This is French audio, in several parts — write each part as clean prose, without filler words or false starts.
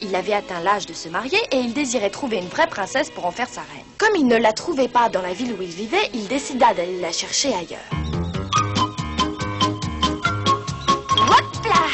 Il avait atteint l'âge de se marier et il désirait trouver une vraie princesse pour en faire sa reine. Comme il ne la trouvait pas dans la ville où il vivait, il décida d'aller la chercher ailleurs. Hop là!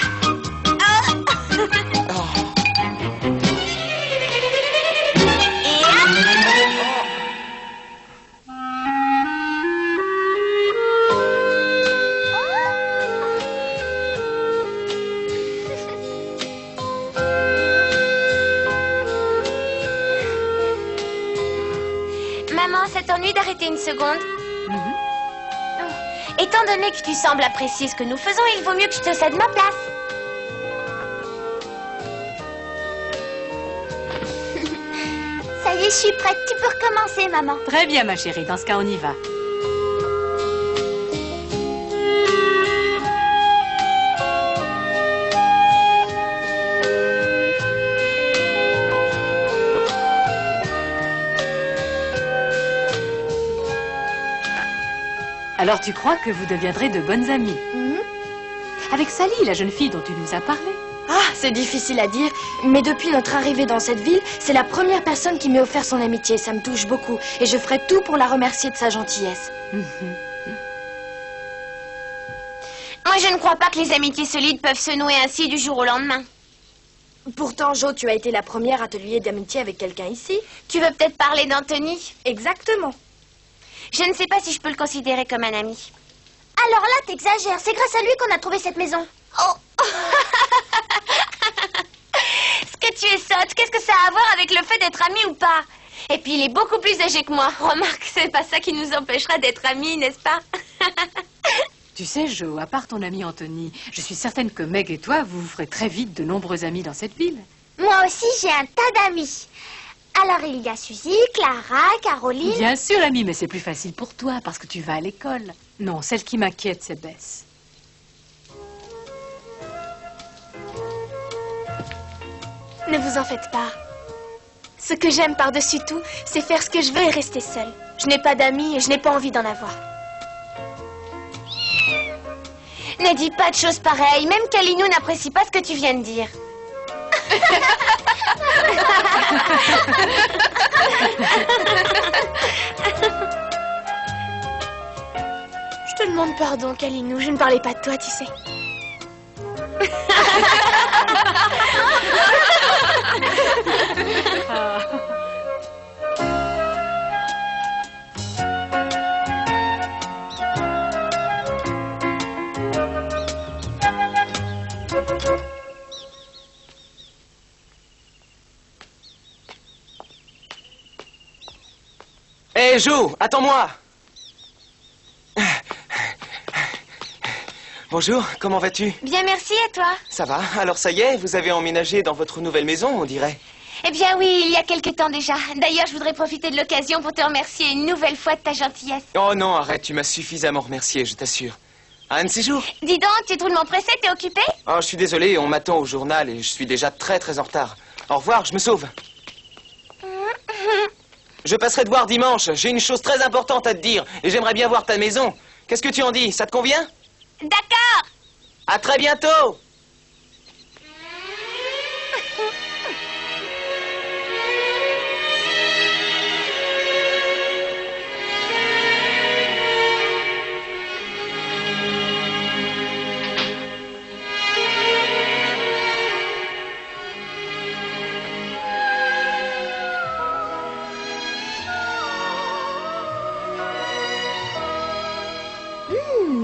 Maman, ça t'ennuie d'arrêter une seconde? Étant donné que tu sembles apprécier ce que nous faisons, il vaut mieux que je te cède ma place. Ça y est, je suis prête. Tu peux recommencer, maman. Très bien, ma chérie. Dans ce cas, on y va. Alors tu crois que vous deviendrez de bonnes amies? Avec Sally, la jeune fille dont tu nous as parlé. Ah, c'est difficile à dire, mais depuis notre arrivée dans cette ville, c'est la première personne qui m'ait offert son amitié. Ça me touche beaucoup et je ferai tout pour la remercier de sa gentillesse. Moi, je ne crois pas que les amitiés solides peuvent se nouer ainsi du jour au lendemain. Pourtant, Jo, tu as été la première à te lier d'amitié avec quelqu'un ici. Tu veux peut-être parler d'Anthony? Exactement. Je ne sais pas si je peux le considérer comme un ami. Alors là, t'exagères. C'est grâce à lui qu'on a trouvé cette maison. Oh. Ce que tu es sotte. Qu'est-ce que ça a à voir avec le fait d'être amis ou pas? Et puis, il est beaucoup plus âgé que moi. Remarque, c'est pas ça qui nous empêchera d'être amis, n'est-ce pas? Tu sais, Jo, à part ton ami Anthony, je suis certaine que Meg et toi, vous ferez très vite de nombreux amis dans cette ville. Moi aussi, j'ai un tas d'amis. Alors, il y a Suzy, Clara, Caroline... Bien sûr, ami, mais c'est plus facile pour toi parce que tu vas à l'école. Non, celle qui m'inquiète, c'est Bess. Ne vous en faites pas. Ce que j'aime par-dessus tout, c'est faire ce que je veux et rester seule. Je n'ai pas d'amis et je n'ai pas envie d'en avoir. Ne dis pas de choses pareilles. Même Kalinou n'apprécie pas ce que tu viens de dire. Je te demande pardon, Kalinou. Je ne parlais pas de toi, tu sais. Hé, Jo, attends-moi. Bonjour, comment vas-tu? Bien, merci, et toi? Ça va, alors ça y est, vous avez emménagé dans votre nouvelle maison, on dirait. Eh bien oui, il y a quelque temps déjà. D'ailleurs, je voudrais profiter de l'occasion pour te remercier une nouvelle fois de ta gentillesse. Oh non, arrête, tu m'as suffisamment remercié, je t'assure. Un de ces jours. Dis donc, tu es drôlement pressé, t'es occupé? Oh, je suis désolé, on m'attend au journal et je suis déjà très en retard. Au revoir, je me sauve. Je passerai te voir dimanche, j'ai une chose très importante à te dire et j'aimerais bien voir ta maison. Qu'est-ce que tu en dis, ça te convient? D'accord. À très bientôt.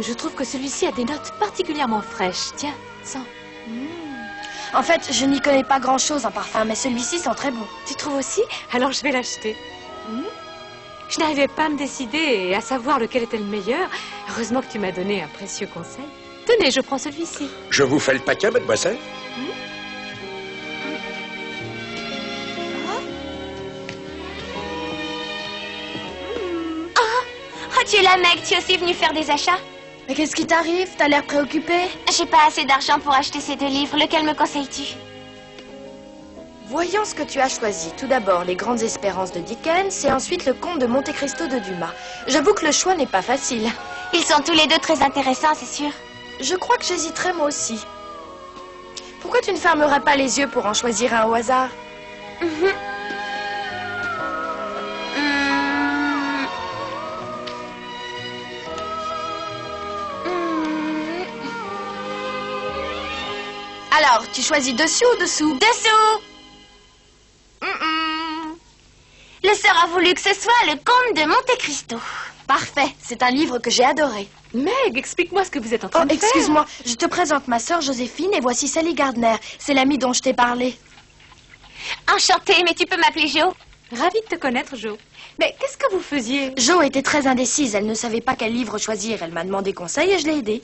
Je trouve que celui-ci a des notes particulièrement fraîches. Tiens, sens. En fait, je n'y connais pas grand-chose en parfum, mais celui-ci sent très bon. Tu trouves aussi? Alors je vais l'acheter. Je n'arrivais pas à me décider et à savoir lequel était le meilleur. Heureusement que tu m'as donné un précieux conseil. Tenez, je prends celui-ci. Je vous fais le paquet, mademoiselle. Oh, tu es la Meg, tu es aussi venue faire des achats? Mais qu'est-ce qui t'arrive? T'as l'air préoccupé. J'ai pas assez d'argent pour acheter ces 2 livres. Lequel me conseilles-tu? Voyons ce que tu as choisi. Tout d'abord, Les Grandes Espérances de Dickens et ensuite Le Comte de Monte Cristo de Dumas. J'avoue que le choix n'est pas facile. Ils sont tous les deux très intéressants, c'est sûr. Je crois que j'hésiterai moi aussi. Pourquoi tu ne fermerais pas les yeux pour en choisir un au hasard? Alors, tu choisis dessus ou dessous? Dessous. Le sort a voulu que ce soit le comte de Monte Cristo. Parfait, c'est un livre que j'ai adoré. Meg, explique-moi ce que vous êtes en train Oh, de faire. excuse-moi, je te présente ma sœur Joséphine et voici Sally Gardner. C'est l'amie dont je t'ai parlé. Enchantée, mais tu peux m'appeler Jo. Ravie de te connaître, Jo. Mais qu'est-ce que vous faisiez? Jo était très indécise, elle ne savait pas quel livre choisir. Elle m'a demandé conseil et je l'ai aidée.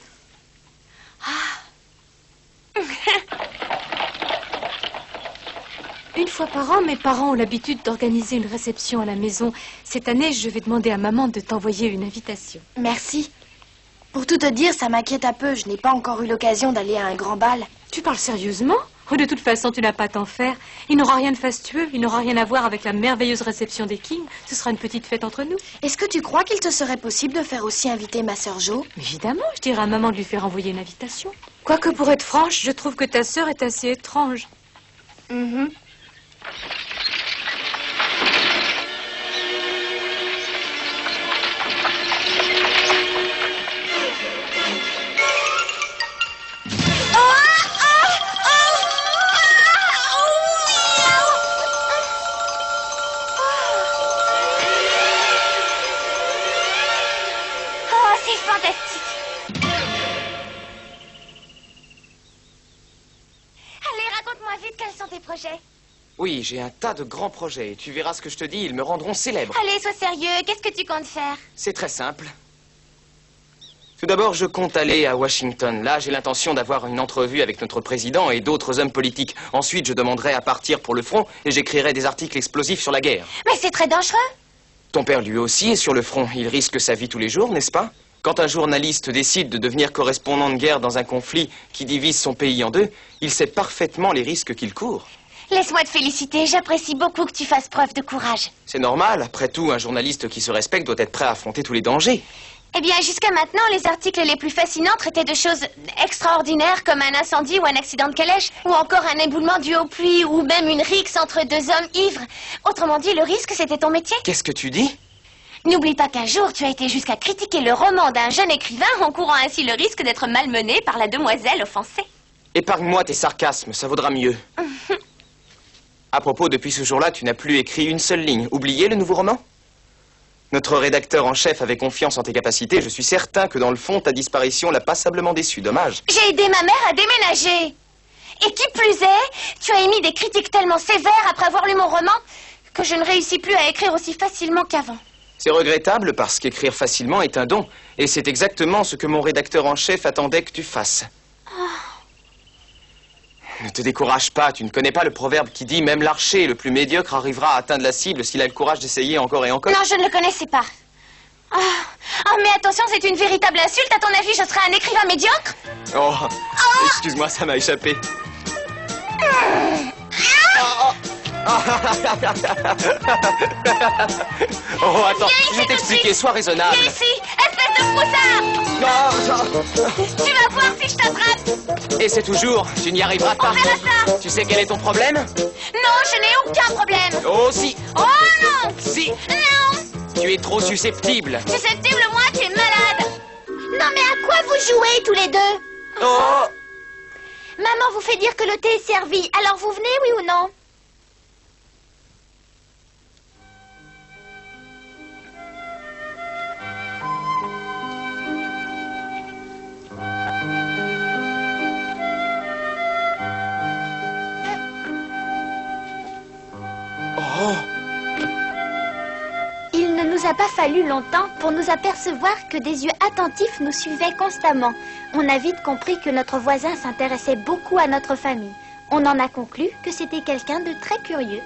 Une fois par an, mes parents ont l'habitude d'organiser une réception à la maison. Cette année, je vais demander à maman de t'envoyer une invitation. Merci. Pour tout te dire, ça m'inquiète un peu. Je n'ai pas encore eu l'occasion d'aller à un grand bal. Tu parles sérieusement? Oh, de toute façon, tu n'as pas à t'en faire. Il n'aura rien de fastueux, il n'aura rien à voir avec la merveilleuse réception des Kings. Ce sera une petite fête entre nous. Est-ce que tu crois qu'il te serait possible de faire aussi inviter ma sœur Jo? Évidemment, je dirai à maman de lui faire envoyer une invitation. Quoique, pour être franche, je trouve que ta sœur est assez étrange. Oh, c'est fantastique. Allez, raconte-moi vite quels sont tes projets. Oui, j'ai un tas de grands projets. Tu verras ce que je te dis, ils me rendront célèbre. Allez, sois sérieux, qu'est-ce que tu comptes faire? C'est très simple. Tout d'abord, je compte aller à Washington. Là, j'ai l'intention d'avoir une entrevue avec notre président et d'autres hommes politiques. Ensuite, je demanderai à partir pour le front et j'écrirai des articles explosifs sur la guerre. Mais c'est très dangereux. Ton père, lui aussi, est sur le front. Il risque sa vie tous les jours, n'est-ce pas? Quand un journaliste décide de devenir correspondant de guerre dans un conflit qui divise son pays en deux, il sait parfaitement les risques qu'il court. Laisse-moi te féliciter, j'apprécie beaucoup que tu fasses preuve de courage. C'est normal. Après tout, un journaliste qui se respecte doit être prêt à affronter tous les dangers. Eh bien, jusqu'à maintenant, les articles les plus fascinants traitaient de choses extraordinaires comme un incendie ou un accident de calèche, ou encore un éboulement dû aux pluies, ou même une rixe entre deux hommes ivres. Autrement dit, le risque, c'était ton métier. Qu'est-ce que tu dis? N'oublie pas qu'un jour, tu as été jusqu'à critiquer le roman d'un jeune écrivain en courant ainsi le risque d'être malmené par la demoiselle offensée. Épargne-moi tes sarcasmes, ça vaudra mieux. À propos, depuis ce jour-là, tu n'as plus écrit une seule ligne. Oublié le nouveau roman? Notre rédacteur en chef avait confiance en tes capacités. Je suis certain que dans le fond, ta disparition l'a passablement déçu. Dommage. J'ai aidé ma mère à déménager. Et qui plus est, tu as émis des critiques tellement sévères après avoir lu mon roman que je ne réussis plus à écrire aussi facilement qu'avant. C'est regrettable parce qu'écrire facilement est un don. Et c'est exactement ce que mon rédacteur en chef attendait que tu fasses. Ne te décourage pas, tu ne connais pas le proverbe qui dit « Même l'archer le plus médiocre arrivera à atteindre la cible s'il a le courage d'essayer encore et encore ». Non, je ne le connaissais pas. Mais attention, c'est une véritable insulte. À ton avis, je serais un écrivain médiocre? Oh, excuse-moi, ça m'a échappé. Oh, attends, je vais t'expliquer, sois raisonnable. Viens ici, espèce de froussard! Tu vas voir si je t'attrape. Et c'est toujours, tu n'y arriveras pas. On verra ça. Tu sais quel est ton problème? Non, je n'ai aucun problème. Oh, si. Oh non! Si. Non! Tu es trop susceptible. Susceptible, moi, tu es malade. Non, mais à quoi vous jouez tous les deux? Oh. Maman vous fait dire que le thé est servi. Alors vous venez, oui ou non? Oh. Il ne nous a pas fallu longtemps pour nous apercevoir que des yeux attentifs nous suivaient constamment. On a vite compris que notre voisin s'intéressait beaucoup à notre famille. On en a conclu que c'était quelqu'un de très curieux.